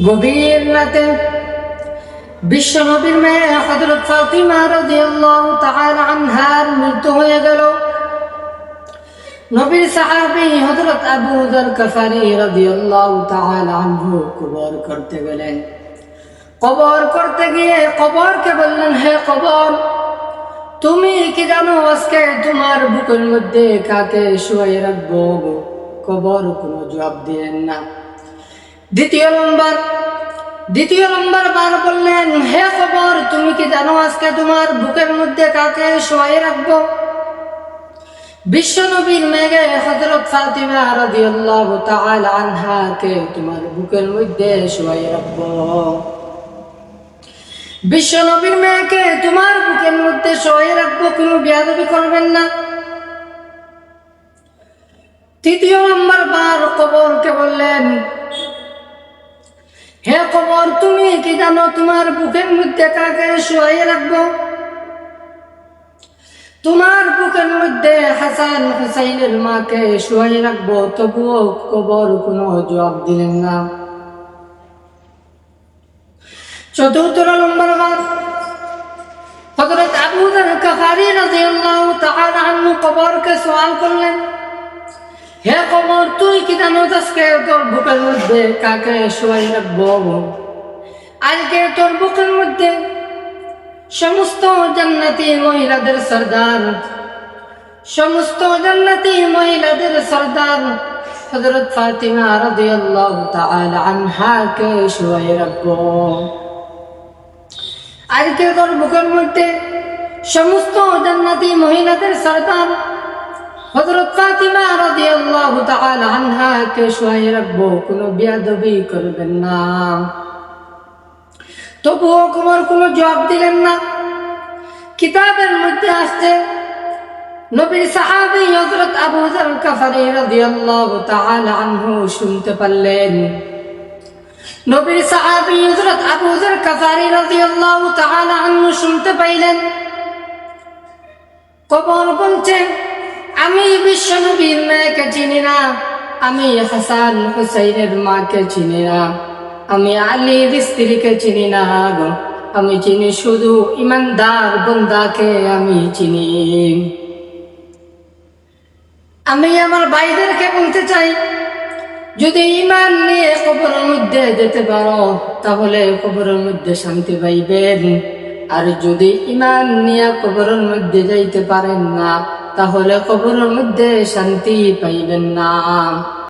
গভীর রাতে বিশ্বনবীর মেয়ে হযরত ফাতিমা রাদিয়াল্লাহু তাআলা আনহার মৃত্যু হয়ে গেল। নবীর সাহাবী হযরত আবু যর গফারি রাদিয়াল্লাহু তাআলা আনহু কবর করতে গেলেন। কবর করতে গিয়ে কবরকে বললেন, হে কবর, তুমি কি জানো আজকে তোমার বুকের মধ্যে কাকে শুয়ে রাখবো? কবর কোনো জবাব দিলেন না। দ্বিতীয় নম্বর বার বললেন, হে কবর, তুমি কি জানো আজকে তোমার বুকের মধ্যে কাকে শুয়ে রাখবো? বিশ্বনবীর মেয়ে হযরত ফাতিমা রাদিয়াল্লাহু তাআলা আনহাকে তোমার বুকের মধ্যে শুয়ে রাখবো। বিশ্বনবীর মেয়েকে তোমার বুকের মধ্যে শুয়ে রাখবো, কোনো বেয়াদবি করবেন না। তৃতীয় নম্বর বার কবরকে বললেন, হে কবর, তুমি কি জানো তোমার বুকের মধ্যে কাকে শুয়ে রাখবো? তোমার বুকের মধ্যে হাসান হুসাইনের মাকে শুয়ে রাখবো। তবুও কবর কোনো জবাব দিলেন না। চতুর্থ নম্বর বার হযরত আবু যর গফারি রাদিয়াল্লাহু তাআলা আনহু কবরকে সওয়াল করলেন, হে কবর, তুই কি জানো আজকে তোর বুকের মধ্যে কাকে শুয়ে রাখবো? আজকে তোর বুকের মধ্যে সমস্ত জান্নাতি মহিলাদের সরদার হযরত ফাতিমা রাদিয়াল্লাহু তাআলা আনহাকে শুয়ে রাখবো। আজকে তোর বুকের মধ্যে সমস্ত জান্নাতি মহিলাদের সরদার হযরত ফাতিমা রাদিয়াল্লাহু তাআলা আনহাকে শুয়ে রাখবো, কোনো বেয়াদবি করবেন না। তবুও কবর কোনো জবাব দিলেন না। কিতাবের মধ্যে আসছে, নবীর সাহাবী হযরত আবু যর গফারি রাদিয়াল্লাহু তাআলা আনহু শুনতে পারলেন। নবীর সাহাবী হযরত আবু যর গফারি রাদিয়াল্লাহু তাআলা আনহু শুনতে পাইলেন, কবর বলছে, আমি বিশ্বনবীর মেয়েকে চিনি না, আমি হাসান হুসাইনের মাকে চিনি না, আমি আলীর স্ত্রীকে চিনি না, আমি চিনি শুধু ইমানদার বান্দাকে আমি চিনি। আমি আমার ভাইদেরকে বলতে চাই, যদি ঈমান নিয়ে কবরের মধ্যে যেতে পারো তাহলে কবরের মধ্যে শান্তি পাইবেন, আর যদি ঈমান নিয়ে কবরের মধ্যে যাইতে পারেন না তাহলে কবরের মধ্যে শান্তি পাইবেন না।